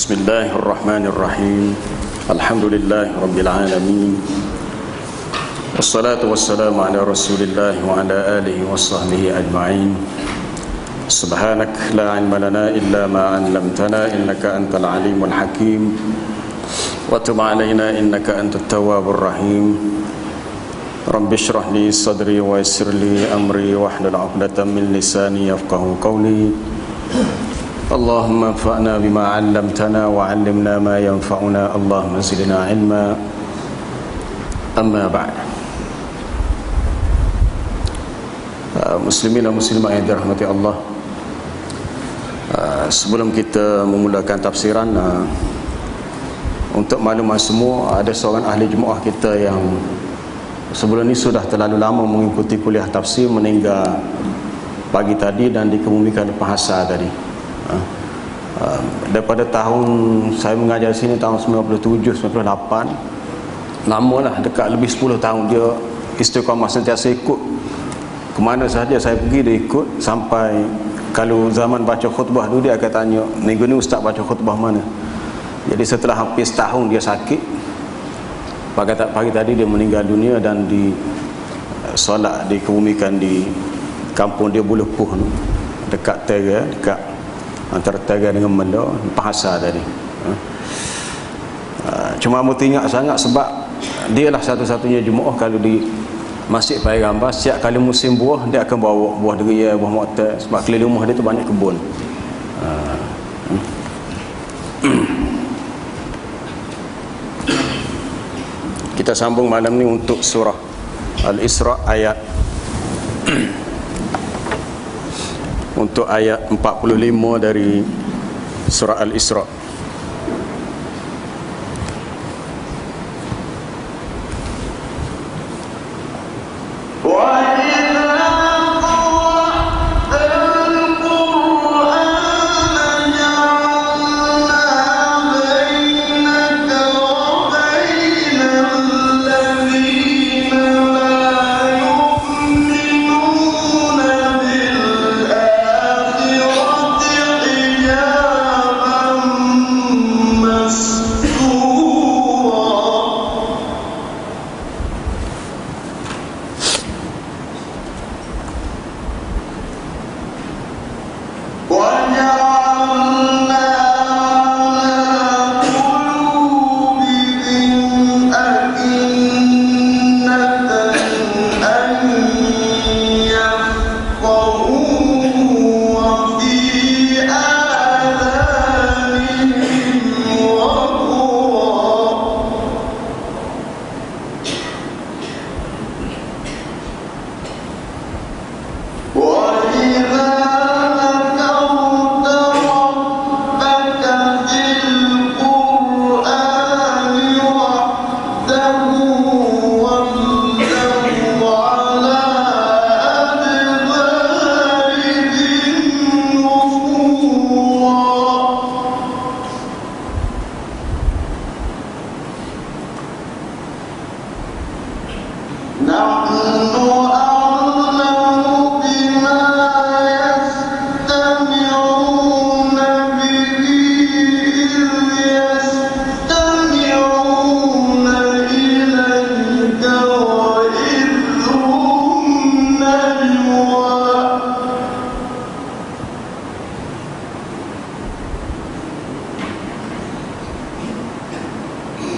Bismillahirrahmanirrahim. Alhamdulillahi rabbil alamin. Wassalatu wassalamu ala Rasulillah wa ala alihi wa sahbihi ajma'in. Subhanak la ilma lana illa ma 'allamtana innaka antal alimul hakim. Wa tub 'alaina innaka antat tawwabur rahim. Rabbi shrah li sadri wa yassir li amri wahlul 'uqdatam min lisani yafqahu qawli. Allahumma anfa'na bima 'allamtana wa 'allimna ma yanfa'una. Allahumma zidna 'ilma. Amma ba'd. Muslimin dan muslimat yang dirahmati Allah, sebelum kita memulakan tafsiran, untuk makluman semua, ada seorang ahli jemaah kita yang sebelum ini sudah terlalu lama mengikuti kuliah tafsir, meninggal pagi tadi dan dikebumikan di Pahasa tadi. Daripada tahun saya mengajar sini tahun 97, 98, lamalah, dekat lebih 10 tahun dia istiqamah sentiasa ikut kemana sahaja saya pergi, dia ikut. Sampai kalau zaman baca khutbah dulu, dia akan tanya, minggu ni ustaz baca khutbah mana. Jadi setelah hampir setahun dia sakit, pagi tadi dia meninggal dunia dan di solat dikebumikan di kampung dia Bulupuh, dekat Tera, dekat antara Tera dengan Menda, Pahasa tadi. Cuma amu teringat sangat sebab dia lah satu-satunya jemaah kalau di Masjid Paigambas, setiap kali musim buah dia akan bawa buah deria, buah motor, sebab keliling rumah dia tu banyak kebun. Kita sambung malam ni untuk surah Al-Isra ayat untuk ayat 45 dari surah Al-Isra.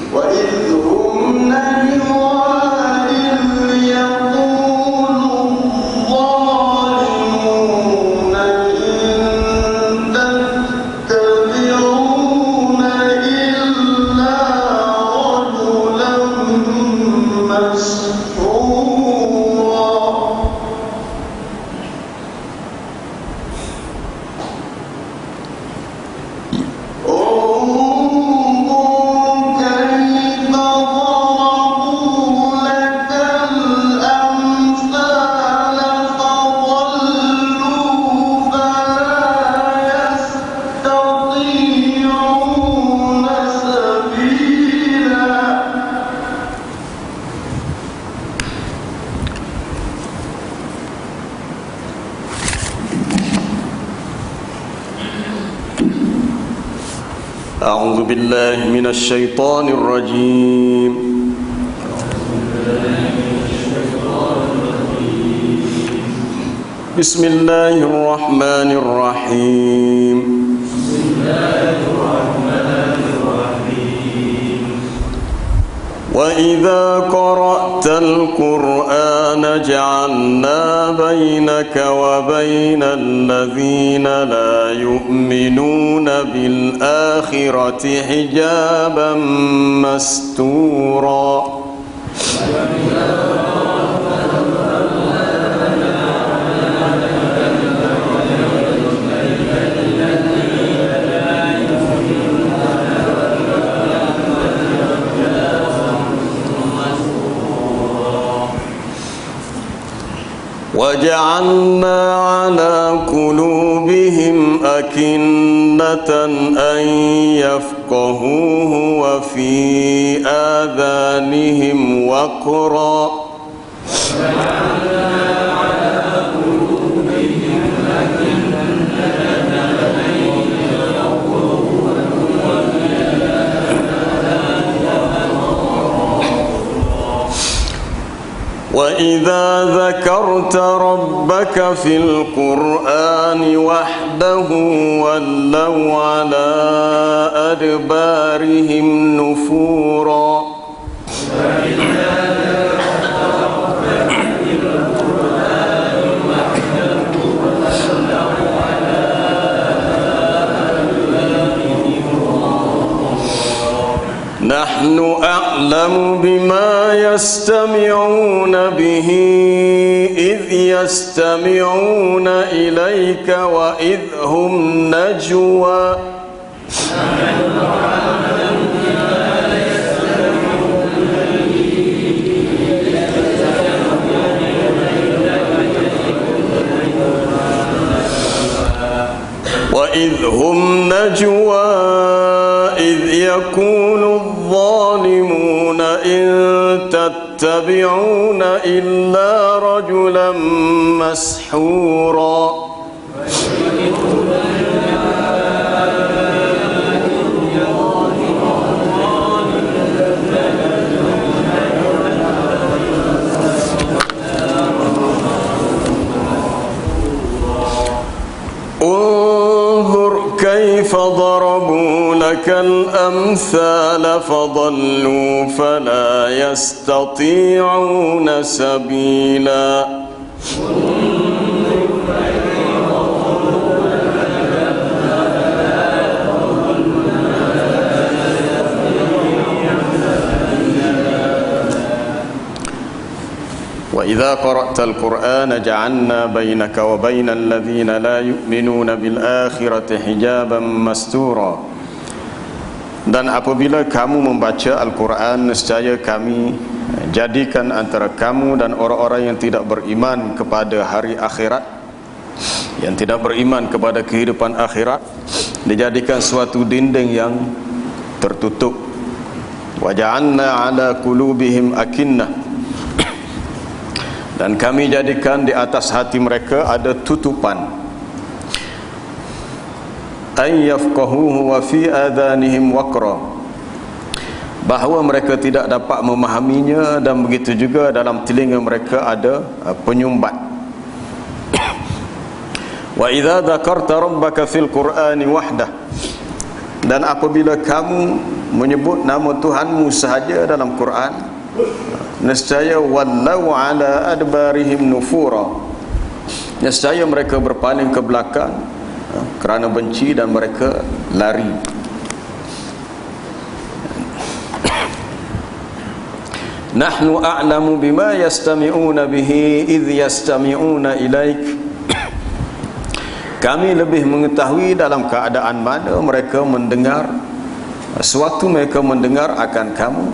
وإذ هم نجوى إذ أعوذ بالله من الشيطان الرجيم. بسم الله الرحمن الرحيم. وإذا قرأت القرآن جعلنا بينك وبين الذين لا يؤمنون بالآخرة حجابا مستورا. وجعلنا على قلوبهم أكنة أن يفقهوه وفي آذانهم وقرا وإذا ذكرت ربك في القرآن وحده ولوا على أدبارهم نفورا. نحن أعلم بما يستمعون به إذ يستمعون إليك وإذ هم نجوى. وإذ هم نجوى إذ يقول الظالمون إن تتبعون إلا رجلا مسحورا. انظر كيف ضربوا لك الأمثال فضلوا فلا يستطيعون سبيلا. وإذا قرأت القرآن جعلنا بينك وبين الذين لا يؤمنون بالآخرة حجابا مستورا. Dan apabila kamu membaca Al-Quran, nescaya kami jadikan antara kamu dan orang-orang yang tidak beriman kepada hari akhirat, yang tidak beriman kepada kehidupan akhirat, dijadikan suatu dinding yang tertutup. Wa ja'alna ala qulubihim akinnah, dan kami jadikan di atas hati mereka ada tutupan. Ay yafqahuhu wa fi adhanihim waqra, bahawa mereka tidak dapat memahaminya, dan begitu juga dalam telinga mereka ada penyumbat. Wa idza dzakarta rabbaka fil qur'ani wahdah, dan apabila kamu menyebut nama Tuhanmu sahaja dalam Quran, nescaya wallau ala adbarihim nufura, nescaya mereka berpaling ke belakang kerana benci dan mereka lari. Nahnu a'lamu bima yastami'una bihi idh yastami'una ilaik, kami lebih mengetahui dalam keadaan mana mereka mendengar, sewaktu mereka mendengar akan kamu.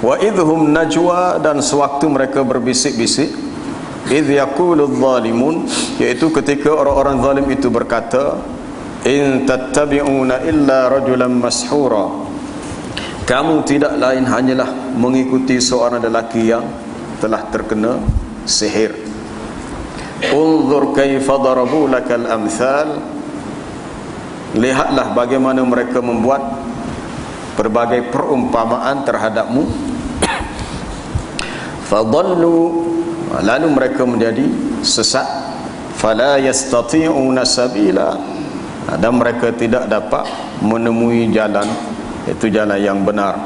Wa idhum najwa, dan sewaktu mereka berbisik-bisik. Idh yaqulul zalimun, iaitu ketika orang-orang zalim itu berkata, in tattabi'una illa rajulan mashura, kamu tidak lain hanyalah mengikuti seorang lelaki yang telah terkena sihir. Unzur kaifa darabu lakal amthal, lihatlah bagaimana mereka membuat berbagai perumpamaan terhadapmu. Fadallu, lalu mereka menjadi sesat. Fala yastati'una sabila, dan mereka tidak dapat menemui jalan, itu jalan yang benar.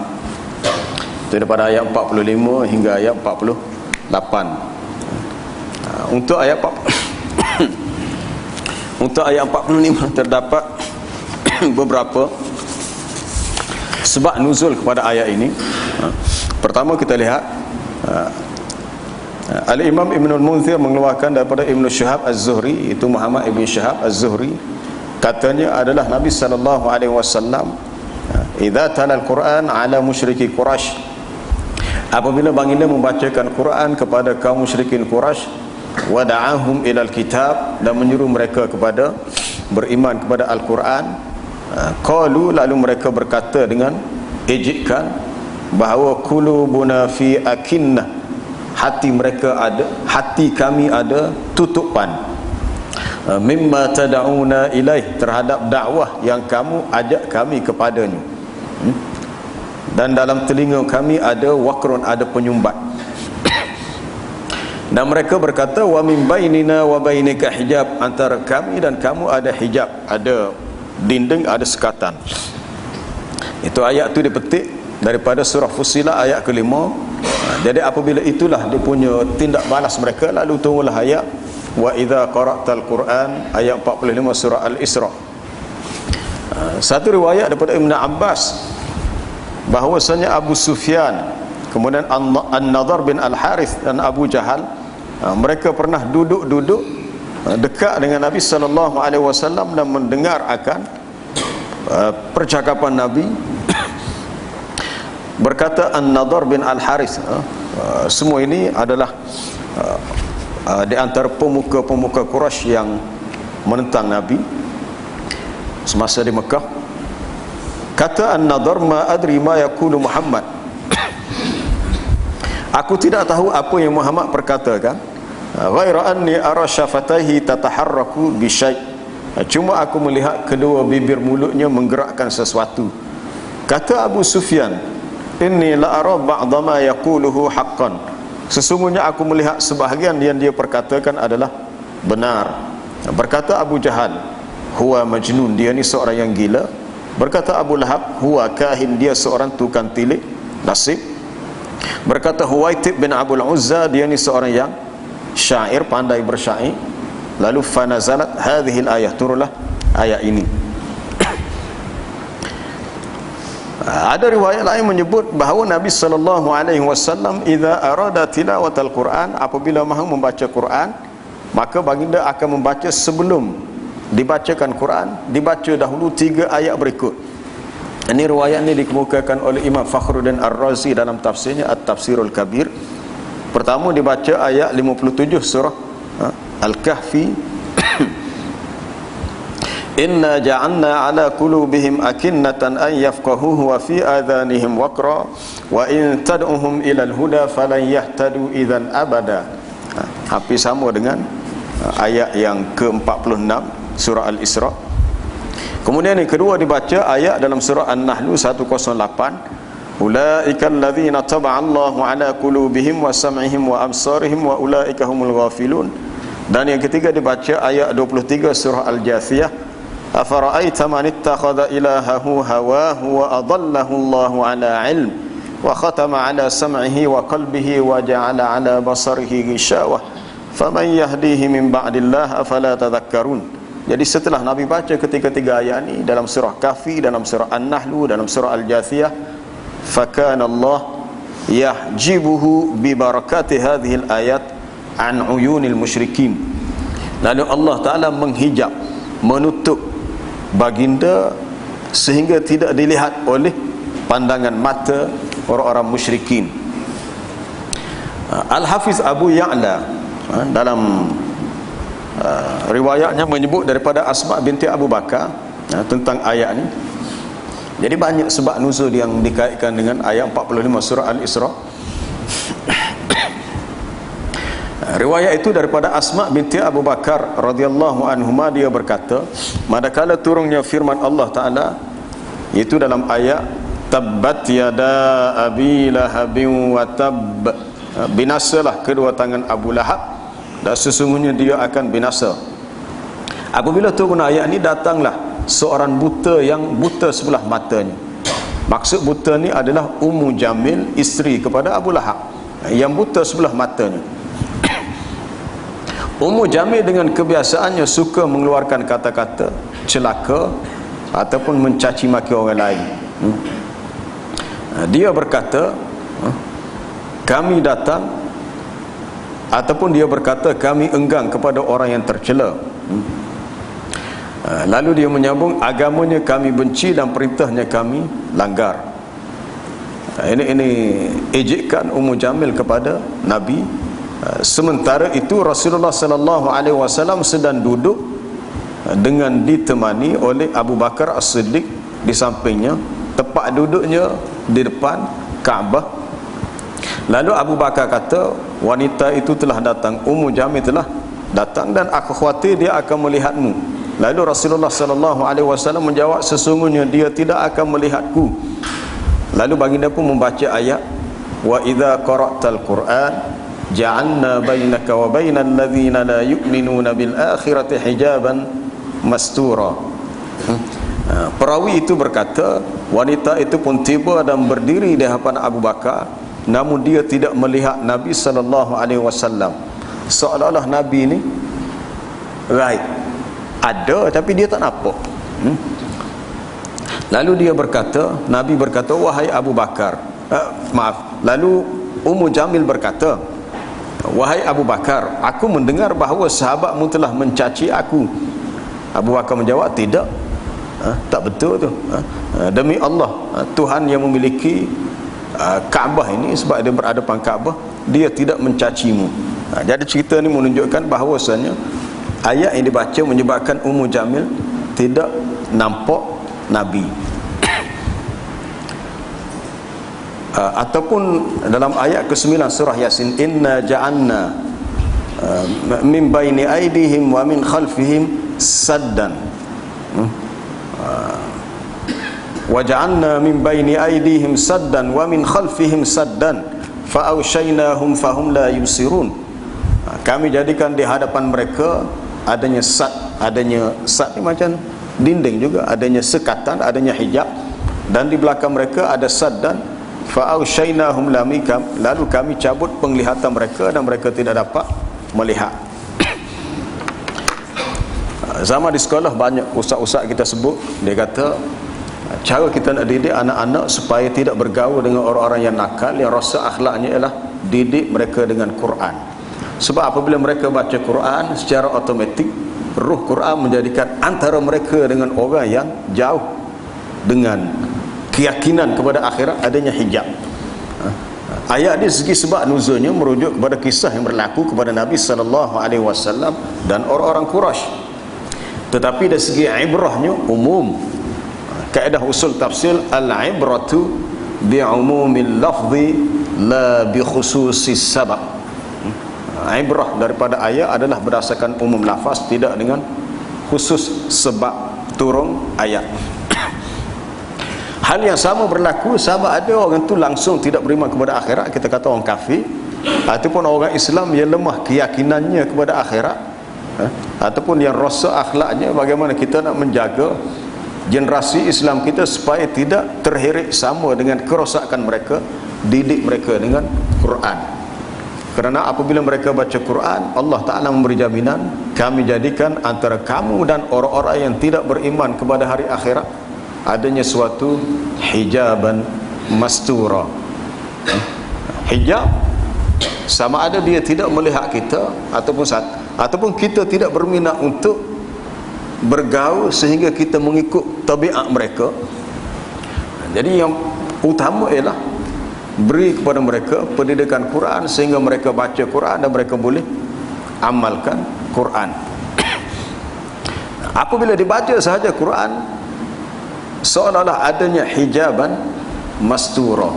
Itu daripada ayat 45 hingga ayat 48. Untuk ayat untuk ayat 45 terdapat beberapa sebab nuzul kepada ayat ini. Pertama kita lihat Al-Imam Ibnul Munzir mengeluarkan daripada Ibnu Syihab Az-Zuhri, itu Muhammad Ibn Syihab Az-Zuhri, katanya adalah Nabi sallallahu alaihi wasallam idza tala al-Quran ala musyriki Quraisy, apabila baginda membacakan Quran kepada kaum musyrikin Quraisy, wada'ahum ilal kitab, dan menyuruh mereka kepada beriman kepada Al-Quran, qalu, lalu mereka berkata dengan ejekan bahawa qulubuna fi akinnah, hati mereka ada, hati kami ada tutupan, mimma tad'una ilaih, terhadap dakwah yang kamu ajak kami kepadanya, dan dalam telinga kami ada waqrun, ada penyumbat. Dan mereka berkata, wa min bainina wa bainika hijab, antara kami dan kamu ada hijab, ada dinding, ada sekatan. Itu ayat tu dipetik daripada surah Fussilat ayat ke-5. Jadi apabila itulah dia punya tindak balas mereka, lalu turunlah ayat wa idza qara'tal Quran, ayat 45 surah Al-Isra. Satu riwayat daripada Ibn Abbas bahawasanya Abu Sufyan, kemudian An-Nadhr bin Al-Harith dan Abu Jahal, mereka pernah duduk-duduk dekat dengan Nabi sallallahu alaihi wasallam dan mendengar akan percakapan Nabi. Berkata An-Nadhr bin Al-Harith, semua ini adalah di antara pemuka-pemuka Quraisy yang menentang Nabi semasa di Mekah. Kata An-Nadhr, ma adri ma yaqulu Muhammad, aku tidak tahu apa yang Muhammad perkatakan, ghaira anni ara syafataihi tataharraku bi syai', cuma aku melihat kedua bibir mulutnya menggerakkan sesuatu. Kata Abu Sufyan, inni la ara ba'dha ma yaquluhu haqqan, sesungguhnya aku melihat sebahagian yang dia perkatakan adalah benar. Berkata Abu Jahal, huwa majnun, dia ni seorang yang gila. Berkata Abu Lahab, huwa kahin, dia seorang tukang tilik nasib. Berkata Huwaitib bin Abdul Uzza, dia ni seorang yang syair, pandai bersyair. Lalu fanazalat hadhil ayah, turunlah ayat ini. Ada riwayat lain menyebut bahawa Nabi sallallahu alaihi wasallam idza arada tilawatal Quran, apabila mahu membaca Quran, maka baginda akan membaca sebelum dibacakan Quran, dibaca dahulu 3 ayat berikut. Ini riwayat ini dikemukakan oleh Imam Fakhruddin Ar-Razi dalam tafsirnya At-Tafsirul Kabir. Pertama dibaca ayat 57 surah Al-Kahfi, inna ja'alna ala qulubihim akinnatan an yafqahuhu wa fi adhanihim waqra wa in tad'uhum ila al-huda falan yahtadu idzan abada. Hampir sama dengan ayat yang ke-46 surah Al-Isra. Kemudian yang kedua dibaca ayat dalam surah An-Nahl 108, ulaika alladzina taba'a Allahu ala qulubihim wa sam'ihim wa absarihim wa ulaika humul ghafilun. Dan yang ketiga dibaca ayat 23 surah Al-Jathiyah, afara'aita man ittakhadha ilahahu hawahu wa adallahu Allahu ala ilm wa khatama ala sam'ihi wa qalbihi wa ja'ala ala basarihi ghishawah faman yahdihi min ba'dillah afala tadhakkarun. Jadi setelah Nabi baca ketiga-tiga ayat ini dalam surah Kahfi, dalam surah An-Nahl, dalam surah Al-Jathiyah, fakana Allah yahjibuhu bi barakati hadhil ayat an uyunil musyrikin. Lalu Allah Ta'ala menghijab, menutup baginda sehingga tidak dilihat oleh pandangan mata orang-orang musyrikin. Al-Hafiz Abu Ya'la dalam riwayatnya menyebut daripada Asma binti Abu Bakar tentang ayat ini. Jadi banyak sebab nuzul yang dikaitkan dengan ayat 45 surah Al-Isra. Riwayat itu daripada Asma binti Abu Bakar radhiyallahu anhuma, dia berkata, manakala turunnya firman Allah Ta'ala, itu dalam ayat tabbat yada abi lahabin wa tabb, binasalah kedua tangan Abu Lahab dan sesungguhnya dia akan binasa. Apabila turun ayat ini, datanglah seorang buta yang buta sebelah matanya. Maksud buta ni adalah Ummu Jamil, isteri kepada Abu Lahab, yang buta sebelah matanya. Ummu Jamil dengan kebiasaannya suka mengeluarkan kata-kata celaka ataupun mencaci maki orang lain. Dia berkata, kami datang, ataupun dia berkata, kami enggan kepada orang yang tercela. Lalu dia menyambung, agamanya kami benci dan perintahnya kami langgar. Ini ejekan Ummu Jamil kepada Nabi. Sementara itu Rasulullah sallallahu alaihi wasallam sedang duduk dengan ditemani oleh Abu Bakar As-Siddiq di sampingnya, tempat duduknya di depan Kaabah. Lalu Abu Bakar kata, wanita itu telah datang, Ummu Jamil telah datang dan aku khawatir dia akan melihatmu. Lalu Rasulullah sallallahu alaihi wasallam menjawab, sesungguhnya dia tidak akan melihatku. Lalu baginda pun membaca ayat, wa idza qara'tal Qur'an ja'alna bainaka wa bainal ladzina la yu'minuna bil akhirati hijaban mastura. Perawi itu berkata, wanita itu pun tiba dan berdiri di hadapan Abu Bakar, namun dia tidak melihat Nabi sallallahu alaihi wasallam. Seolah-olah Nabi ini raib, ada tapi dia tak nampak. Lalu dia berkata, Nabi berkata, wahai Abu Bakar, lalu Ummu Jamil berkata, wahai Abu Bakar, aku mendengar bahawa sahabatmu telah mencaci aku. Abu Bakar menjawab, tidak, tak betul tu. Demi Allah, Tuhan yang memiliki Kaabah ini, sebab dia berhadapan Kaabah, dia tidak mencacimu. Jadi cerita ni menunjukkan bahawasanya ayat yang dibaca menyebabkan Ummu Jamil tidak nampak Nabi. Ataupun dalam ayat ke-9 surah Yasin, inna ja'alna min baini aydihim wa min khalfihim saddan, wa ja'alna min baini aydihim saddan wa min khalfihim saddan fa awshaynahum fahum la yusirun. Kami jadikan di hadapan mereka adanya sad ni macam dinding juga, adanya sekatan, adanya hijab, dan di belakang mereka ada saddan fa'aushaynahum lamikam, lalu kami cabut penglihatan mereka dan mereka tidak dapat melihat. Zaman di sekolah banyak ustaz-ustaz kita sebut, dia kata cara kita nak didik anak-anak supaya tidak bergaul dengan orang-orang yang nakal, yang rosak akhlaknya, ialah didik mereka dengan Quran. Sebab apabila mereka baca Quran, secara automatik ruh Quran menjadikan antara mereka dengan orang yang jauh dengan keyakinan kepada akhirat, adanya hijab. Ayat ini segi sebab nuzulnya merujuk kepada kisah yang berlaku kepada Nabi sallallahu alaihi wasallam dan orang-orang Quraisy. Tetapi dari segi ibrahnya umum. Kaedah usul tafsir, al-ibratu bi'umumil lafzi la bi khususis sabab. Ibrah daripada ayat adalah berdasarkan umum lafaz, tidak dengan khusus sebab turun ayat. Hal yang sama berlaku sama ada orang tu langsung tidak beriman kepada akhirat, kita kata orang kafir, ataupun orang Islam yang lemah keyakinannya kepada akhirat, ataupun yang rosak akhlaknya. Bagaimana kita nak menjaga generasi Islam kita supaya tidak terheret sama dengan kerosakan mereka? Didik mereka dengan Quran. Kerana apabila mereka baca Quran, Allah Ta'ala memberi jaminan, kami jadikan antara kamu dan orang-orang yang tidak beriman kepada hari akhirat adanya suatu hijaban mastura. Hijab sama ada dia tidak melihat kita, ataupun kita tidak berminat untuk bergaul sehingga kita mengikut tabiat mereka. Jadi yang utama ialah beri kepada mereka pendidikan Quran sehingga mereka baca Quran dan mereka boleh amalkan Quran. Apabila dibaca sahaja Quran, seolah-olah adanya hijaban mastura.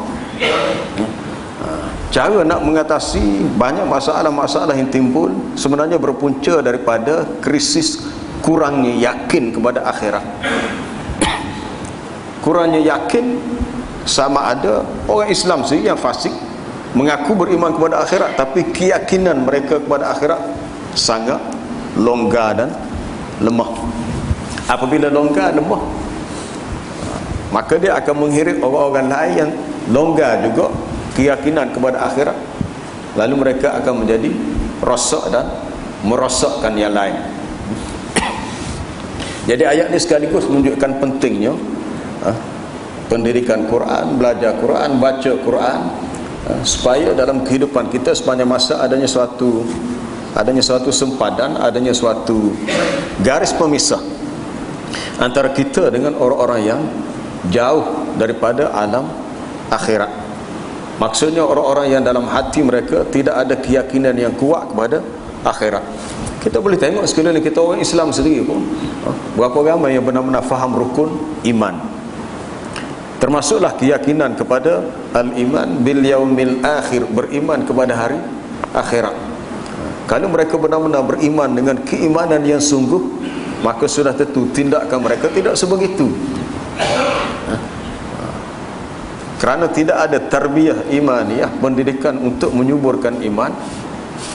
cara nak mengatasi banyak masalah-masalah yang timbul sebenarnya berpunca daripada krisis kurangnya yakin kepada akhirat. Kurangnya yakin, sama ada orang Islam sendiri yang fasik mengaku beriman kepada akhirat, tapi keyakinan mereka kepada akhirat sangat longgar dan lemah. Apabila longgar lemah, maka dia akan menghirit orang-orang lain yang longgar juga keyakinan kepada akhirat, lalu mereka akan menjadi rosak dan merosakkan yang lain. Jadi ayat ini sekaligus menunjukkan pentingnya pendidikan Quran, belajar Quran, baca Quran, supaya dalam kehidupan kita sepanjang masa adanya suatu sempadan, adanya suatu garis pemisah antara kita dengan orang-orang yang jauh daripada alam akhirat. Maksudnya orang-orang yang dalam hati mereka tidak ada keyakinan yang kuat kepada akhirat. Kita boleh tengok sekalian kita orang Islam sendiri pun, berapa ramai yang benar-benar faham rukun iman, termasuklah keyakinan kepada al-iman bil yaumil akhir, beriman kepada hari akhirat. Kalau mereka benar-benar beriman dengan keimanan yang sungguh, maka sudah tentu tindakan mereka tidak sebegitu. Kerana tidak ada tarbiyah imaniyah, pendidikan untuk menyuburkan iman,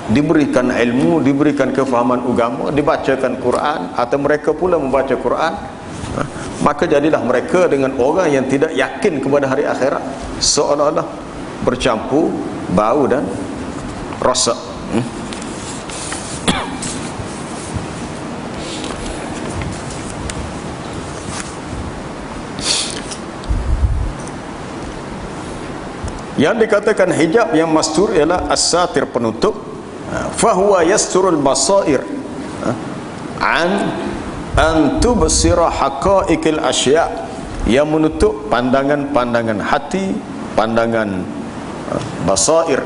diberikan ilmu, diberikan kefahaman agama, dibacakan Quran, atau mereka pula membaca Quran, maka jadilah mereka dengan orang yang tidak yakin kepada hari akhirat, seolah-olah bercampur bau dan rosak. Yang dikatakan hijab yang mastur ialah as-satir, penutup. Fahuwa yasturul basair an tubsira haqa'iqil asya', yang menutup pandangan-pandangan hati, pandangan basair.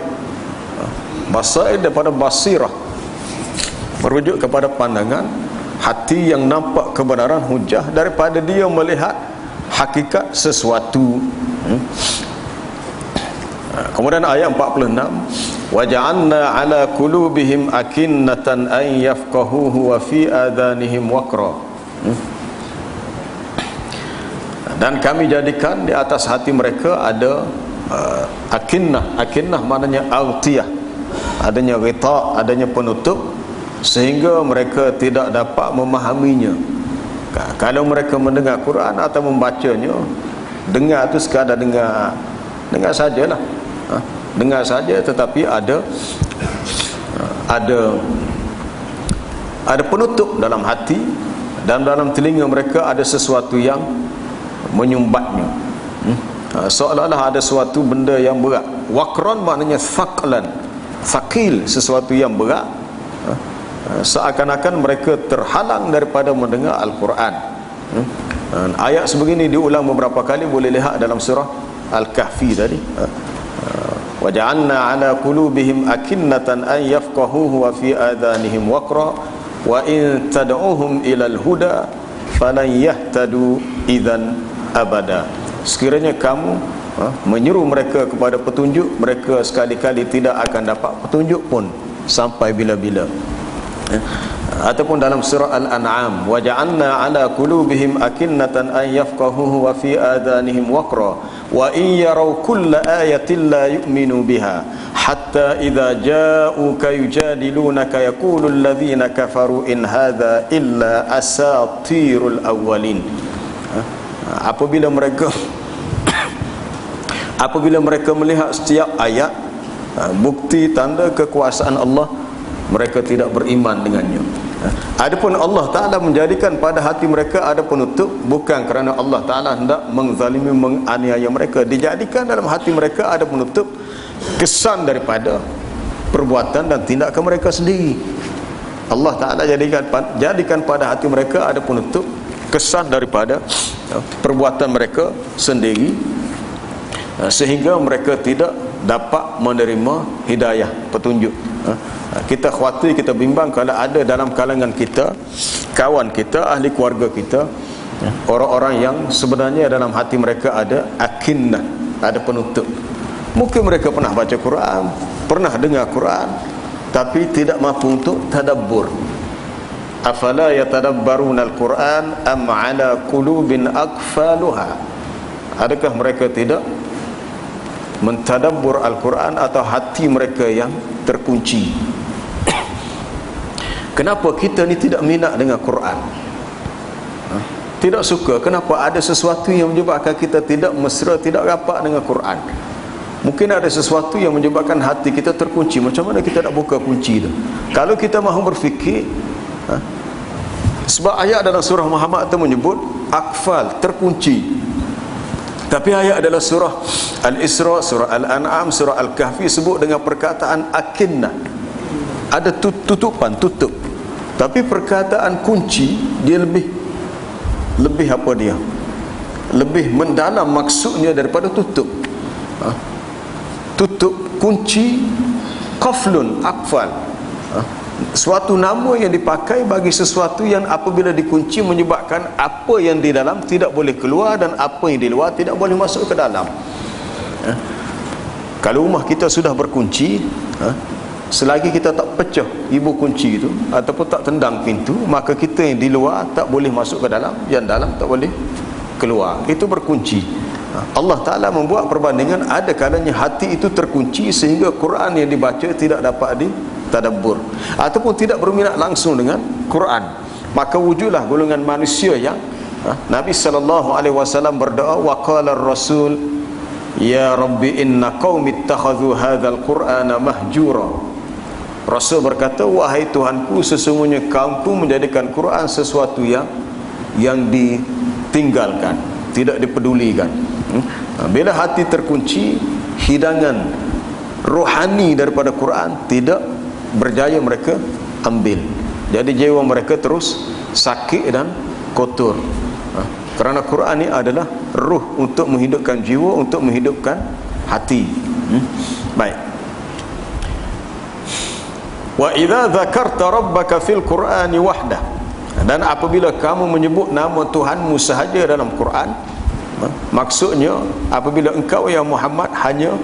Basair daripada basirah, merujuk kepada pandangan hati yang nampak kebenaran hujah daripada dia melihat hakikat sesuatu. Kemudian ayat 46, waja'alna ala qulubihim akinnatan an yafqahuhu wa fi adanihim waqra. Dan kami jadikan di atas hati mereka ada akinnah maknanya aghtiyah, adanya ghita, adanya penutup, sehingga mereka tidak dapat memahaminya. Kalau mereka mendengar Quran atau membacanya, dengar itu sekadar dengar sajalah, dengar saja, tetapi ada penutup dalam hati, dan dalam telinga mereka ada sesuatu yang menyumbatnya, seolah-olah ada suatu benda yang berat. Waqran maknanya thaqlan, thaqil, sesuatu yang berat, seakan-akan mereka terhalang daripada mendengar Al-Quran. Ayat sebegini diulang beberapa kali, boleh lihat dalam surah Al-Kahfi tadi. Waja'alna ala qulubihim akinnatan an yafqahuhu wa fi adanihim waqra wa in tad'uhum ilal huda falan yahtadu idzan abada. Sekiranya kamu menyeru mereka kepada petunjuk, mereka sekali-kali tidak akan dapat petunjuk pun sampai bila-bila. Ataupun dalam surah Al-An'am, waja'alna ala qulubihim akinnatan an yafqahuhu wa fi adanihim waqra wa in yaraw kulla ayatin la yu'minu biha hatta idza ja'uka yujadilunaka yaqulu alladhina kafaru in hadha illa asatirul awwalin. Apabila mereka melihat setiap ayat, bukti tanda kekuasaan Allah, mereka tidak beriman dengannya. Adapun Allah Ta'ala menjadikan pada hati mereka ada penutup, bukan kerana Allah Ta'ala hendak menzalimi, menganiaya mereka. Dijadikan dalam hati mereka ada penutup, kesan daripada perbuatan dan tindakan mereka sendiri. Allah Ta'ala jadikan pada hati mereka ada penutup, kesan daripada perbuatan mereka sendiri, sehingga mereka tidak dapat menerima hidayah, petunjuk. Kita khawatir, kita bimbang kalau ada dalam kalangan kita, kawan kita, ahli keluarga kita, orang-orang yang sebenarnya dalam hati mereka ada akinnah, ada penutup. Mungkin mereka pernah baca Quran, pernah dengar Quran, tapi tidak mampu untuk tadabbur. Afala yatadabbaruna al-Quran am ala qulubin aqfaluha. Adakah mereka tidak mentadabbur Al-Quran atau hati mereka yang terkunci? Kenapa kita ni tidak minat dengan Quran? Tidak suka. Kenapa? Ada sesuatu yang menyebabkan kita tidak mesra, tidak rapat dengan Quran. Mungkin ada sesuatu yang menyebabkan hati kita terkunci. Macam mana kita nak buka kunci tu? Kalau kita mahu berfikir, sebab ayat dalam surah Muhammad itu menyebut akfal, terkunci. Tapi ayat adalah surah Al-Isra, surah Al-An'am, surah Al-Kahfi sebut dengan perkataan akinnah. Ada tutupan, tutup. Tapi perkataan kunci dia lebih apa dia? Lebih mendalam maksudnya daripada tutup. Tutup, kunci, qaflun, akfal. Suatu nama yang dipakai bagi sesuatu yang apabila dikunci menyebabkan apa yang di dalam tidak boleh keluar dan apa yang di luar tidak boleh masuk ke dalam. Kalau rumah kita sudah berkunci, selagi kita tak pecah ibu kunci itu ataupun tak tendang pintu, maka kita yang di luar tak boleh masuk ke dalam, yang dalam tak boleh keluar. Itu berkunci. Allah Ta'ala membuat perbandingan, ada kalanya hati itu terkunci sehingga Quran yang dibaca tidak dapat ditadabbur ataupun tidak berminat langsung dengan Quran. Maka wujudlah golongan manusia yang Nabi SAW berdoa, wa qala ar-rasul ya rabbi inna qaumi ittakhadhu hadzal qur'ana mahjura. Rasul berkata, wahai Tuhanku, sesungguhnya kaumku menjadikan Quran sesuatu yang ditinggalkan, tidak dipedulikan. Bila hati terkunci, hidangan rohani daripada Quran tidak berjaya mereka ambil. Jadi jiwa mereka terus sakit dan kotor. Kerana Quran ini adalah ruh untuk menghidupkan jiwa, untuk menghidupkan hati. Baik. Wa idza dzakarta rabbaka fil Qur'ani wahdah. Dan apabila kamu menyebut nama Tuhanmu sahaja dalam Quran, maksudnya apabila engkau ya Muhammad hanya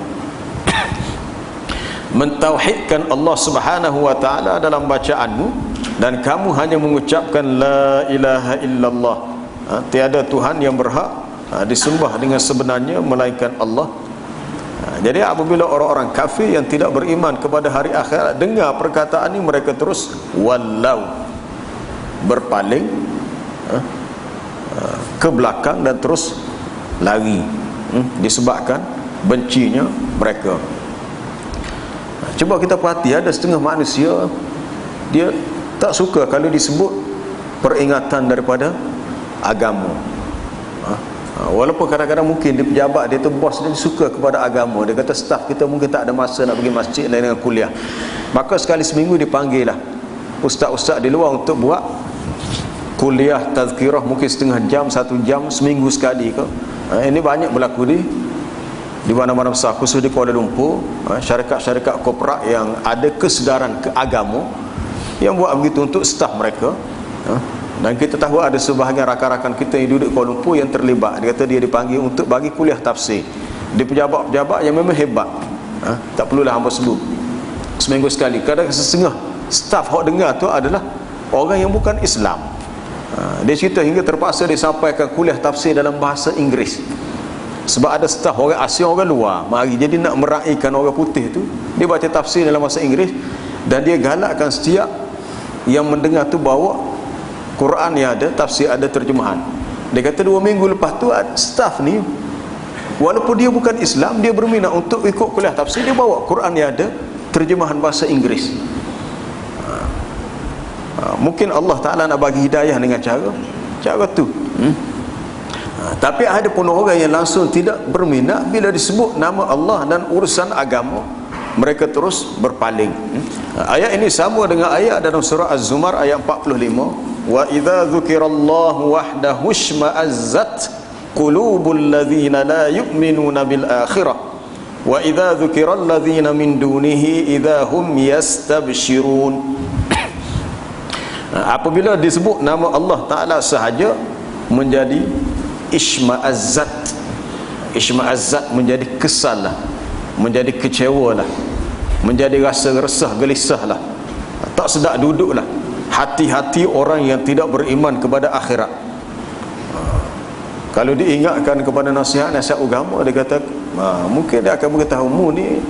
mentauhidkan Allah Subhanahu wa taala dalam bacaanmu dan kamu hanya mengucapkan la ilaha illallah, tiada Tuhan yang berhak disembah dengan sebenarnya melainkan Allah. Jadi apabila orang-orang kafir yang tidak beriman kepada hari akhirat dengar perkataan ini, mereka terus wallau, berpaling ke belakang dan terus lari, disebabkan bencinya mereka. Cuba kita perhati, ada setengah manusia dia tak suka kalau disebut peringatan daripada agama. Walaupun kadang-kadang mungkin di pejabat dia tu, bos dia suka kepada agama, dia kata staf kita mungkin tak ada masa nak pergi masjid dan dengan kuliah, maka sekali seminggu dipanggil lah ustaz-ustaz di luar untuk buat kuliah tazkirah, mungkin setengah jam, 1 jam seminggu sekali ke. Ini banyak berlaku di mana-mana besar, khusus di Kuala Lumpur. Syarikat-syarikat korporat yang ada kesedaran ke agama yang buat begitu untuk staf mereka. Dan kita tahu ada sebahagian rakan-rakan kita yang duduk di Kuala Lumpur yang terlibat. Dia kata dia dipanggil untuk bagi kuliah tafsir di pejabat-pejabat yang memang hebat. Tak perlulah hamba sebut, seminggu sekali. Kadang setengah staf hok dengar tu adalah orang yang bukan Islam. Dia cerita hingga terpaksa disampaikan kuliah tafsir dalam bahasa Inggeris sebab ada staf orang asing, orang luar mari, jadi nak meraihkan orang putih tu, dia baca tafsir dalam bahasa Inggeris dan dia galakkan setiap yang mendengar tu bawa Quran yang ada, tafsir ada, terjemahan. Dia kata 2 minggu lepas tu staf ni walaupun dia bukan Islam, dia berminat untuk ikut kuliah tafsir, dia bawa Quran yang ada terjemahan bahasa Inggeris. Mungkin Allah Ta'ala nak bagi hidayah dengan cara tu. Tapi ada pun orang yang langsung tidak berminat bila disebut nama Allah dan urusan agama, mereka terus berpaling. Ayat ini sama dengan ayat dalam surah Az-Zumar ayat 45, wa idza dzukirallahu wahdahu shma'azzat qulubul ladzina la yu'minuna bil akhirah wa idza dzukiral ladzina min dunihi idza hum yastabshirun. Apabila disebut nama Allah Ta'ala sahaja, menjadi isma'azzat. Isma'azzat menjadi kesal lah. menjadi kecewa lah, menjadi rasa resah gelisah lah, tak sedap duduk lah hati-hati orang yang tidak beriman kepada akhirat. Kalau diingatkan kepada nasihat-nasihat agama, dia kata mungkin dia akan beritahu, mu ni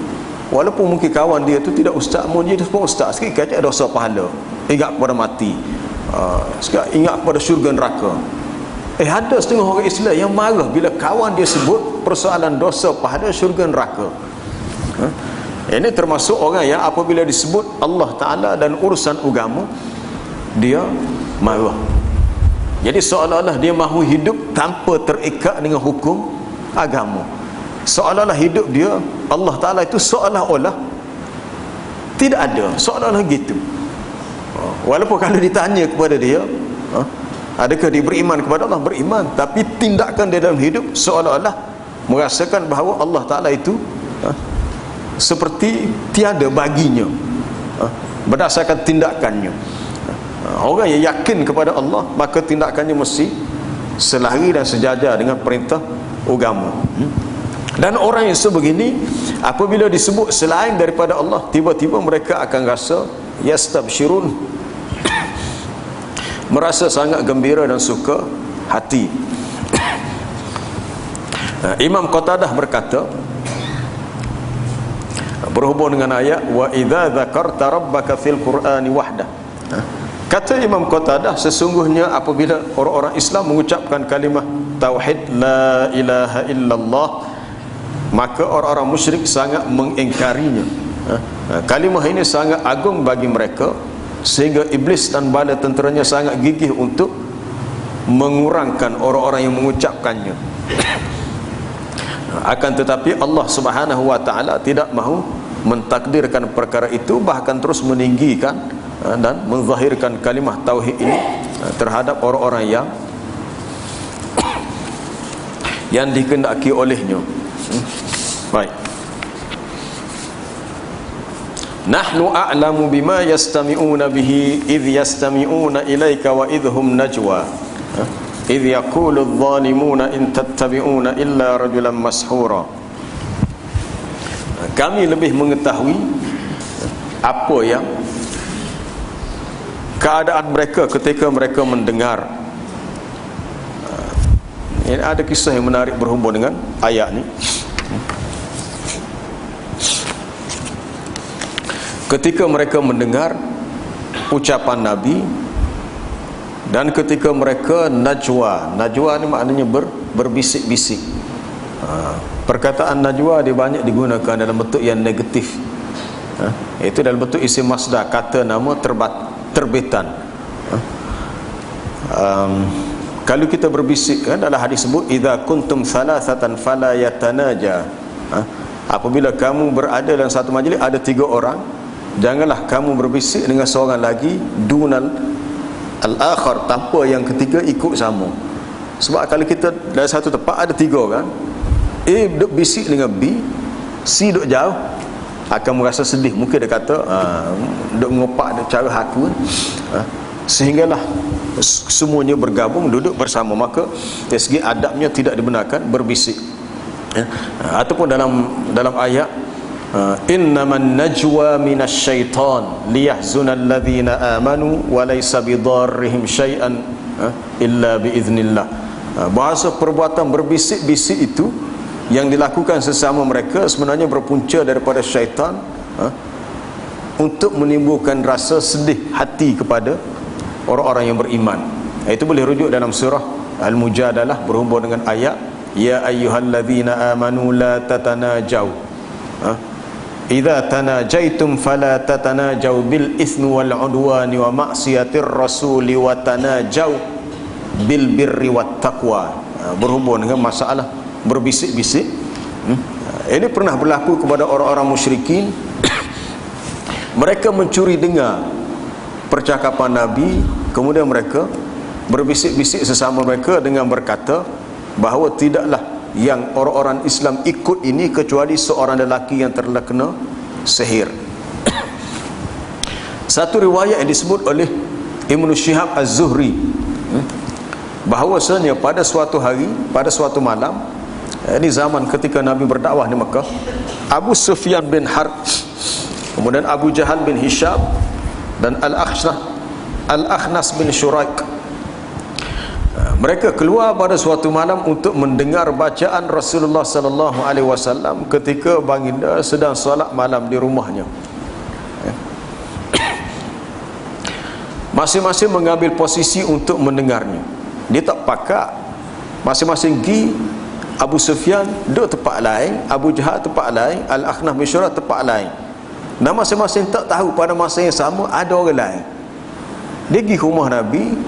walaupun mungkin kawan dia tu tidak ustaz, mu dia pun ustaz, sikit kata dosa pahala, ingat kepada mati, ingat kepada syurga neraka. Ada setengah orang Islam yang marah bila kawan dia sebut persoalan dosa pahala syurga neraka. Ini termasuk orang yang apabila disebut Allah Ta'ala dan urusan agama, dia marah. Jadi seolah-olah dia mahu hidup tanpa terikat dengan hukum agama. Seolah-olah hidup dia, Allah Ta'ala itu seolah-olah tidak ada, seolah-olah gitu. Walaupun kalau ditanya kepada dia, adakah dia beriman kepada Allah? Beriman. Tapi tindakan dia dalam hidup seolah-olah merasakan bahawa Allah Ta'ala itu seperti tiada baginya, berdasarkan tindakannya. Orang yang yakin kepada Allah, maka tindakannya mesti selari dan sejajar dengan perintah agama. Dan orang yang sebegini, apabila disebut selain daripada Allah, tiba-tiba mereka akan rasa yastabshirun, merasa sangat gembira dan suka hati. Imam Qatadah berkata, berhubung dengan ayat wa idza dzakarta rabbaka fil qur'ani wahdah, kata Imam Qatadah, sesungguhnya apabila orang-orang Islam mengucapkan kalimah tauhid la ilaha illallah, maka orang-orang musyrik sangat mengingkarinya. Kalimah ini sangat agung bagi mereka, sehingga iblis dan bala tenteranya sangat gigih untuk mengurangkan orang-orang yang mengucapkannya. Akan tetapi Allah Subhanahu wa ta'ala tidak mahu mentakdirkan perkara itu, bahkan terus meninggikan dan menzahirkan kalimah tauhid ini terhadap orang-orang yang dikehendaki olehnya. Baik. Nahnu a'lamu bima yastami'una bihi idh yastami'una ilaika wa idhum najwa idh yaqulu adh-dhalimuna in tattabi'una illa rajulan mashura. Kami lebih mengetahui apa yang keadaan mereka ketika mereka mendengar. Ini ada kisah yang menarik berhubung dengan ayat ni. Ketika mereka mendengar ucapan Nabi, dan ketika mereka najwa ni maknanya berbisik-bisik. Perkataan najwa dia banyak digunakan dalam bentuk yang negatif. Itu dalam bentuk isim masdar, kata nama terbitan. Kalau kita berbisik, kan dalam hadis sebut idza kuntum thalathatan fala yatanaja, apabila kamu berada dalam satu majlis ada 3 orang, janganlah kamu berbisik dengan seorang lagi dunal al-akhar, tanpa yang ketiga ikut sama. Sebab kalau kita dalam satu tempat ada 3 orang, A duduk bisik dengan B, C duduk jauh, akan merasa sedih. Mungkin dia kata duduk mengopak cara aku, sehinggalah semuanya bergabung duduk bersama. Maka dari segi adabnya tidak dibenarkan berbisik. Ataupun dalam ayat innaman najwa minasyaitan liyahzunal ladzina amanu wa laysa bidarrihim syai'an illa biiznillah. Bahasa perbuatan berbisik-bisik itu yang dilakukan sesama mereka sebenarnya berpunca daripada syaitan, untuk menimbulkan rasa sedih hati kepada orang-orang yang beriman. Itu boleh rujuk dalam surah Al-Mujadalah berhubung dengan ayat ya ayyuhalladzina amanu la tatanajaw idza tanajaitum fala tatanajaw bil itsmi wal udwani wa ma'siyatir rasuli wa tanajaw bil birri wat taqwa. Berhubung dengan masalah berbisik-bisik. Ini pernah berlaku kepada orang-orang musyrikin. Mereka mencuri dengar percakapan Nabi, kemudian mereka berbisik-bisik sesama mereka dengan berkata bahawa tidaklah yang orang-orang Islam ikut ini kecuali seorang lelaki yang telah kena sihir. Satu riwayat yang disebut oleh Ibnu Syihab Az-Zuhri, bahawasanya pada suatu hari, pada suatu malam, ini zaman ketika Nabi berdakwah di Mekah, Abu Sufyan bin Harb, kemudian Abu Jahal bin Hisham, dan Al-Akhnas bin Shuraik. Mereka keluar pada suatu malam untuk mendengar bacaan Rasulullah sallallahu alaihi wasallam ketika baginda sedang solat malam di rumahnya. Masing-masing mengambil posisi untuk mendengarnya. Dia tak pakat. Masing-masing pergi. Abu Sufyan duduk tempat lain, Abu Jahal tempat lain, Al-Akhnas bin Shuraik tempat lain. Dan masing-masing tak tahu pada masa yang sama ada orang lain. Dia pergi ke rumah Nabi.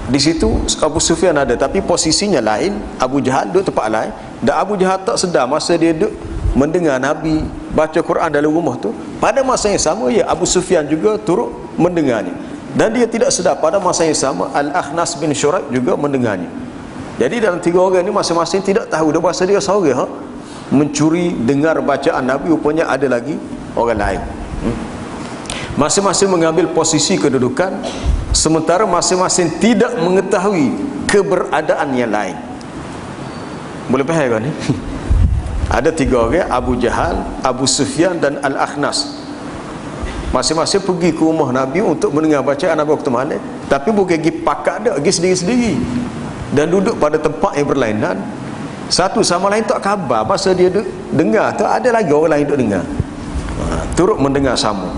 Di situ Abu Sufyan ada, tapi posisinya lain. Abu Jahal duduk tempat lain. Dan Abu Jahal tak sedar masa dia duduk mendengar Nabi baca Quran dalam rumah tu, pada masa yang sama ya Abu Sufyan juga turut mendengarnya. Dan dia tidak sedar pada masa yang sama Al-Akhnas bin Shuraik juga mendengarnya. Jadi dalam tiga orang ni masing-masing tidak tahu dah bahasa dia seorang mencuri dengar bacaan Nabi, rupanya ada lagi orang lain. Masing-masing mengambil posisi kedudukan, sementara masing-masing tidak mengetahui keberadaan yang lain. Boleh faham kan ni? Ada tiga orang, Abu Jahal, Abu Sufyan dan Al-Akhnas. Masing-masing pergi ke rumah Nabi untuk mendengar bacaan Nabi waktu malam, tapi bukan pergi pakat dah, pergi sendiri-sendiri dan duduk pada tempat yang berlainan. Satu sama lain tak khabar masa dia dengar tu ada lagi orang lain duduk dengar, turut mendengar sama.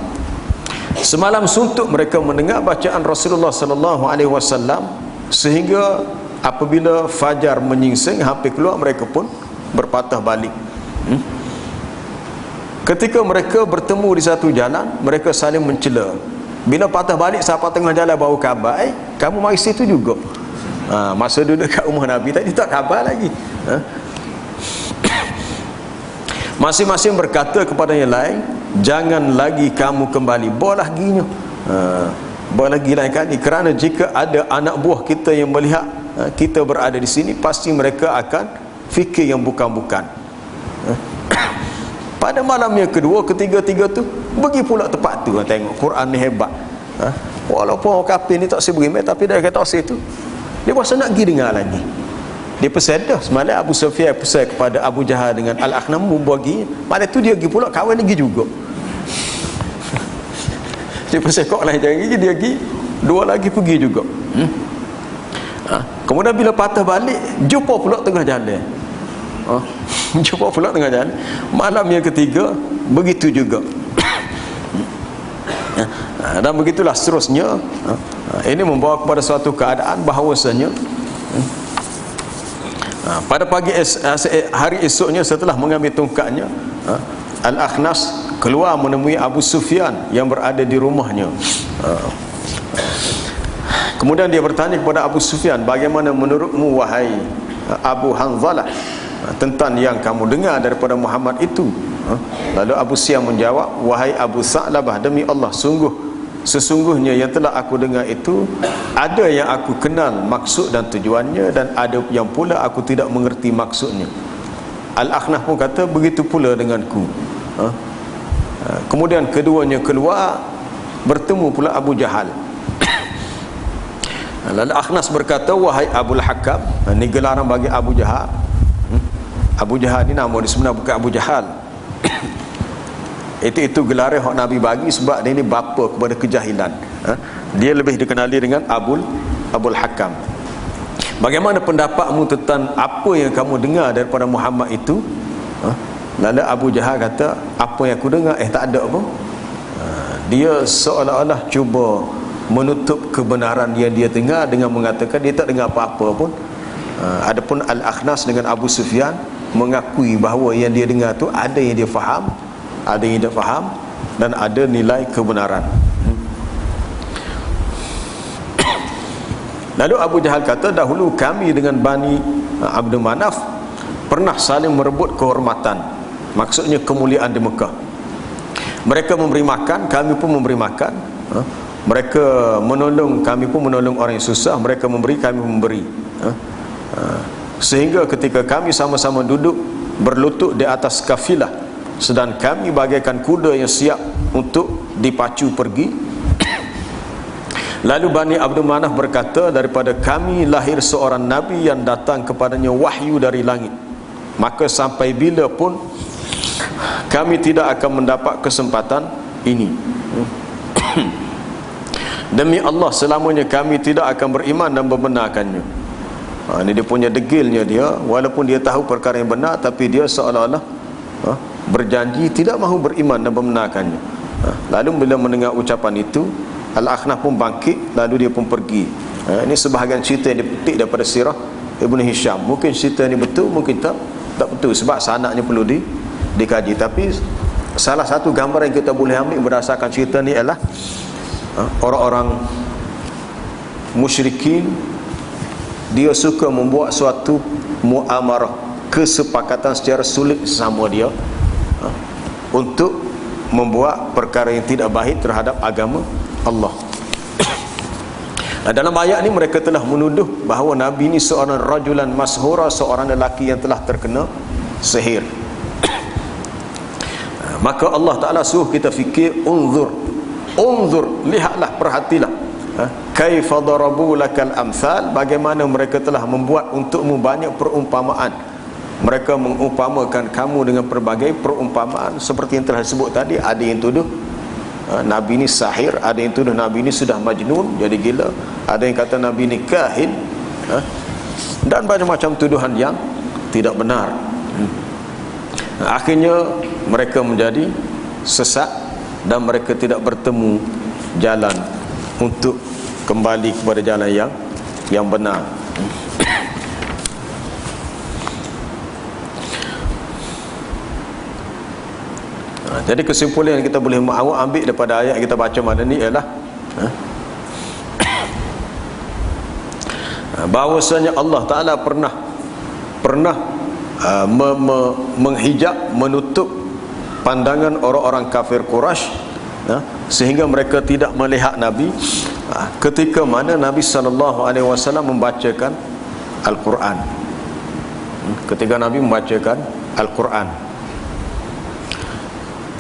Semalam suntuk mereka mendengar bacaan Rasulullah sallallahu alaihi wasallam, sehingga apabila fajar menyingsing hampir keluar, mereka pun berpatah balik. Ketika mereka bertemu di satu jalan, mereka saling mencela. Bila patah balik sampai tengah jalan baru khabar, kamu mari situ juga. Masa duduk kat rumah Nabi tadi tak khabar lagi. Masing-masing berkata kepada yang lain, jangan lagi kamu kembali, bawalah ginya. Bawalah lagi lain kali, kerana jika ada anak buah kita yang melihat kita berada di sini, pasti mereka akan fikir yang bukan-bukan. Pada malam yang kedua, ketiga-tiga tu pergi pula tempat tu. Tengok Quran ni hebat. Walaupun orang kafir ni tak seberimai, tapi dia kata situ dia rasa nak pergi dengar lagi. Dia pesan dah semalam Abu Sufyan pesan kepada Abu Jahal dengan Al-Akhnas bagi. Pada tu dia pergi pula, kawan lagi juga. Dia pesan kok lain jangan pergi, dia pergi, dua lagi pergi juga. Kemudian bila patah balik, jumpa pula tengah jalan. Jumpa pula tengah jalan. Malam yang ketiga begitu juga. Dan begitulah seterusnya. Ini membawa kepada suatu keadaan bahawasanya pada pagi hari esoknya, setelah mengambil tongkatnya, Al-Akhnas keluar menemui Abu Sufyan yang berada di rumahnya. Kemudian dia bertanya kepada Abu Sufyan, bagaimana menurutmu wahai Abu Hanzalah tentang yang kamu dengar daripada Muhammad itu? Lalu Abu Sufyan menjawab, wahai Abu Sa'labah, demi Allah, sesungguhnya yang telah aku dengar itu ada yang aku kenal maksud dan tujuannya, dan ada yang pula aku tidak mengerti maksudnya. Al-Akhnas pun kata begitu pula denganku. Kemudian keduanya keluar, bertemu pula Abu Jahal. Lalu Akhnas berkata, wahai Abul Hakam, ini gelaran bagi Abu Jahal. Abu Jahal ni nama dia sebenarnya bukan Abu Jahal. Itu gelaran hak Nabi bagi sebab dia ni bapa kepada kejahilan. Dia lebih dikenali dengan Abul Hakam. Bagaimana pendapatmu tentang apa yang kamu dengar daripada Muhammad itu? Lalu Abu Jahal kata, apa yang aku dengar tak ada apa. Dia seolah-olah cuba menutup kebenaran yang dia dengar dengan mengatakan dia tak dengar apa-apa pun. Adapun Al-Akhnas dengan Abu Sufyan mengakui bahawa yang dia dengar tu ada yang dia faham, ada yang dia faham, dan ada nilai kebenaran. Lalu Abu Jahal kata, dahulu kami dengan Bani Abdul Manaf pernah saling merebut kehormatan, maksudnya kemuliaan di Mekah. Mereka memberi makan, kami pun memberi makan. Mereka menolong, kami pun menolong orang yang susah. Mereka memberi, kami memberi. Sehingga ketika kami sama-sama duduk berlutut di atas kafilah, sedang kami bagaikan kuda yang siap untuk dipacu pergi, lalu Bani Abdul Manaf berkata, daripada kami lahir seorang Nabi yang datang kepadanya wahyu dari langit, maka sampai bila pun kami tidak akan mendapat kesempatan ini. Demi Allah, selamanya kami tidak akan beriman dan membenarkannya. Ini dia punya degilnya dia. Walaupun dia tahu perkara yang benar, tapi dia seolah-olah berjanji tidak mahu beriman dan membenarkannya. Lalu bila mendengar ucapan itu, Al-Akhnaf pun bangkit, lalu dia pun pergi. Ini sebahagian cerita yang dipetik daripada sirah Ibn Hisham. Mungkin cerita ni betul, mungkin tak betul, sebab sanadnya perlu dikaji. Tapi salah satu gambar yang kita boleh ambil berdasarkan cerita ni ialah orang-orang musyrikin, dia suka membuat suatu muamarah, kesepakatan secara sulit sesama dia untuk membuat perkara yang tidak baik terhadap agama Allah. Dalam ayat ni mereka telah menuduh bahawa Nabi ni seorang rajulan mashura, seorang lelaki yang telah terkena sihir. Maka Allah Ta'ala suruh kita fikir, unzur, lihatlah, perhatilah, kaifa darabu lakal amsal, bagaimana mereka telah membuat untukmu banyak perumpamaan. Mereka mengumpamakan kamu dengan pelbagai perumpamaan, seperti yang telah disebut tadi. Ada yang tuduh Nabi ni sahir, ada yang tuduh Nabi ni sudah majnun, jadi gila, ada yang kata Nabi ni kahin, dan macam-macam tuduhan yang tidak benar. Akhirnya mereka menjadi sesat dan mereka tidak bertemu jalan untuk kembali kepada jalan yang benar. Jadi kesimpulan yang kita boleh ambil daripada ayat yang kita baca malam ni ialah bahawasanya Allah Ta'ala pernah menghijab, menutup pandangan orang-orang kafir Quraisy, sehingga mereka tidak melihat Nabi ketika mana Nabi SAW membacakan Al-Quran. Ketika Nabi membacakan Al-Quran,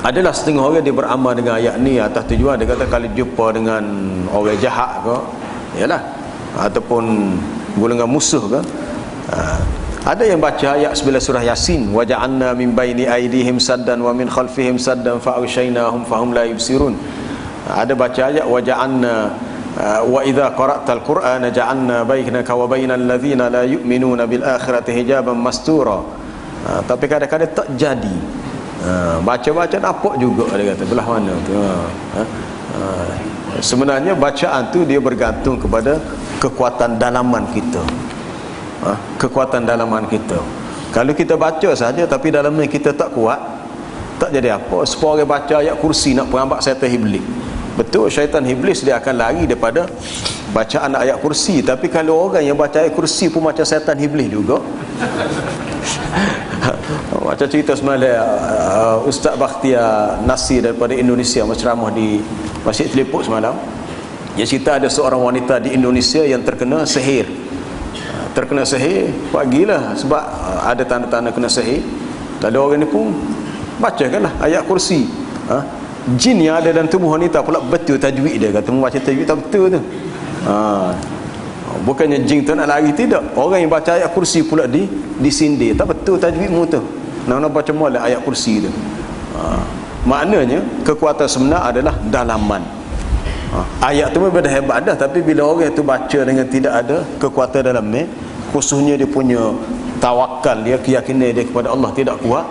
adalah setengah orang dia beramal dengan ayat ni atas tujuan dia kata kalau jumpa dengan orang jahat ke, yalah, ataupun golongan musuh ke, ada yang baca ayat sebelah surah Yasin, wa ja'alna min baini aydihim saddan wa min khalfihim saddan fa aghshaynahum fahum la yubsirun. Ada baca ayat wa ja'alna wa idza qara'tal qur'ana ja'alna bainaka wa bainal ladzina la yu'minuna bil akhirati hijaban mastura. Tapi kadang-kadang tak jadi. Baca-baca nampak juga, dia kata belah mana tu. Sebenarnya bacaan tu dia bergantung kepada kekuatan dalaman kita. Kekuatan dalaman kita. Kalau kita baca saja tapi dalamnya kita tak kuat, tak jadi apa. Sepuluh orang baca ayat kursi nak perambak syaitan iblis. Betul, syaitan iblis dia akan lari daripada bacaan ayat kursi. Tapi kalau orang yang baca ayat kursi pun macam syaitan iblis juga. Macam cerita semalam Ustaz Bakhtiar Nasir daripada Indonesia menceramah di Masjid Telipuk semalam. Dia cerita ada seorang wanita di Indonesia yang terkena sihir. Terkena sihir, pagilah sebab ada tanda-tanda kena sihir. Lalu orang ni pun bacakanlah ayat kursi. Jin yang ada dalam tubuh wanita pula betul tajwid dia, kata membaca tajwid tak betul tu. Bukannya jin tu nak lari, tidak. Orang yang baca ayat kursi pula disindir, tak betul tajwidmu tu. Nak baca molek ayat kursi tu. Maknanya kekuatan sebenar adalah dalaman. Ayat tu memang hebat dah, tapi bila orang itu baca dengan tidak ada kekuatan dalamnya, khususnya dia punya tawakal dia, keyakinan dia kepada Allah tidak kuat,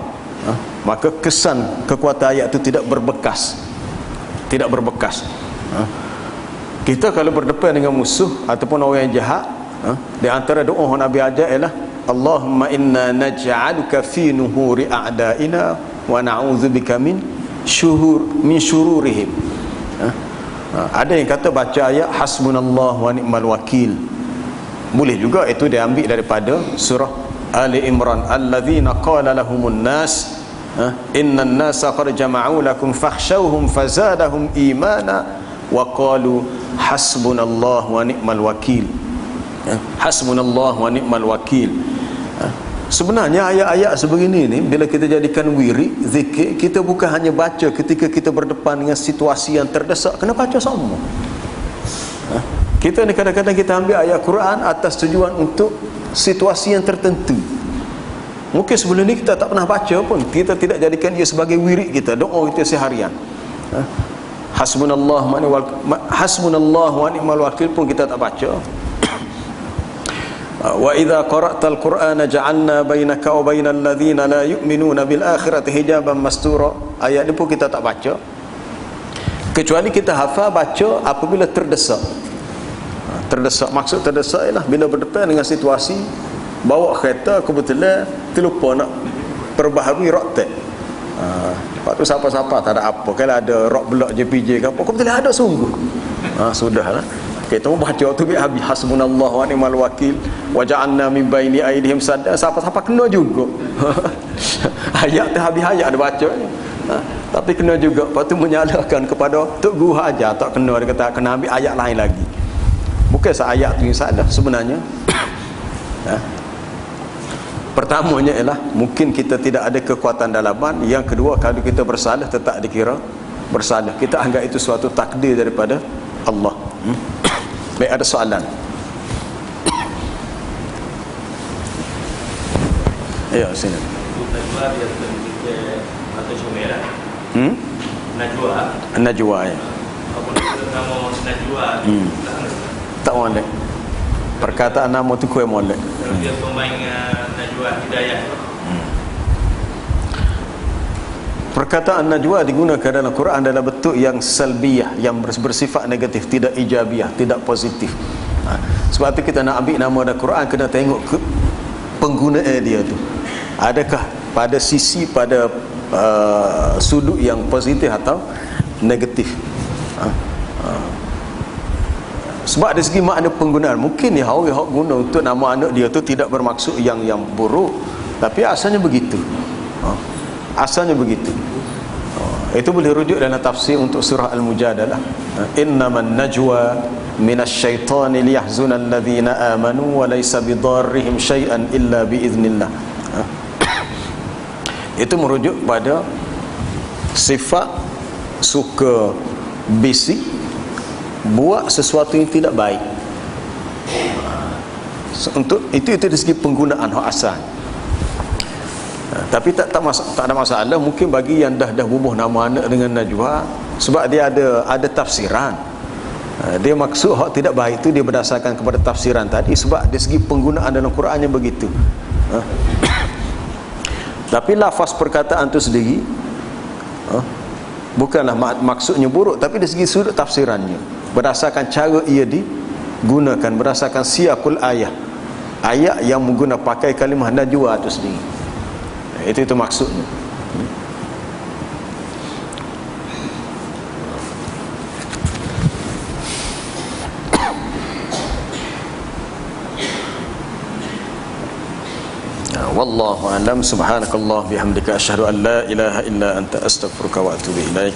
maka kesan kekuatan ayat itu tidak berbekas. Tidak berbekas. Kita kalau berdepan dengan musuh ataupun orang yang jahat, di antara doa Nabi ajar ialah Allahumma inna naj'aluka fi nuhuri a'daina wa na'udzubika min syururihim. Ada yang kata baca ayat hasbunallah wa ni'mal wakil. Boleh juga itu diambil daripada surah Ali Imran, alladzina qala lahumun nas innan nasa qad jama'u lakum fakhshawhum fazadahum imana wa qalu hasbunallah wa ni'mal wakil. Hasbunallah wa ni'mal wakil. Sebenarnya ayat-ayat sebegini ni bila kita jadikan wirid zikir, kita bukan hanya baca ketika kita berdepan dengan situasi yang terdesak, kena baca semua. Kita ni kadang-kadang kita ambil ayat Quran atas tujuan untuk situasi yang tertentu. Mungkin sebelum ni kita tak pernah baca pun, kita tidak jadikan ia sebagai wirid kita, doa kita seharian. Hasbunallah wa ni'mal wakil pun kita tak baca. Wa idza qara'tal qur'ana ja'alna bainaka wa bainal ladzina la yu'minuna bil akhirati hijaban mastura. Ayat ni pun kita tak baca, kecuali kita hafal baca apabila terdesak. Terdesak, maksud terdesak ialah bila berdepan dengan situasi bawa kereta, kebetulan terlupa nak perbaharui rock tag. Lepas tu siapa-siapa tak ada apa, kalau ada rock block JPJ ke apa, kebetulan ada sungguh. Sudahlah, kita baca tu habis hasbunallahu wa ni'mal wakil wa ja'alna min baini aydihim sadda, siapa-siapa kena juga. Ayat tu habis ayat dia baca. Tapi kena juga, lepas tu menyalahkan kepada Tok Guru aja tak kena, dia kata kena ambil ayat lain lagi. Bukan ayat tu yang salah sebenarnya. Pertamanya ialah mungkin kita tidak ada kekuatan dalaman. Yang kedua, kalau kita bersalah tetap dikira bersalah, kita anggap itu suatu takdir daripada Allah. Baik, ada soalan? Ya, sini. Najwa ya. Tak molek. Perkataan nama tu kuih molek. Dia pemain Najwa Hidayah. Perkataan najwa digunakan dalam Quran dalam bentuk yang salbiyah, yang bersifat negatif, tidak ijabiyah, tidak positif. Sebab tu kita nak ambil nama dalam Quran, kena tengok ke penggunaan dia tu. Adakah pada sisi, pada sudut yang positif atau negatif. Sebab dari segi makna penggunaan, mungkin ni orang yang guna untuk nama anak dia tu tidak bermaksud yang buruk, tapi asalnya begitu. Asalnya begitu. Itu boleh rujuk dalam tafsir untuk surah Al-Mujadalah. Innaman najwa minasyaitani liyahzuna alladhina amanu wa laysa bidarrihim syai'an illa biiznillah. Itu merujuk pada sifat suka bisik, buat sesuatu yang tidak baik. Untuk itu dari segi penggunaan hak asal. Tapi tak ada masalah. Mungkin bagi yang dah bubuh nama anak dengan najwa, sebab dia ada tafsiran. Dia maksud hak tidak baik itu dia berdasarkan kepada tafsiran tadi, sebab dari segi penggunaan dalam Qurannya begitu. Tapi lafaz perkataan itu sendiri bukanlah maksudnya buruk, tapi dari segi sudut tafsirannya, berdasarkan cara ia digunakan, berdasarkan siyaqul ayat yang mengguna pakai kalimah najwa itu sendiri. Itu maksudnya. Wallahu a'lam. Subhanakallah bihamdika asyhadu an la ilaha illa anta astaghfiruka wa atubu ilaik.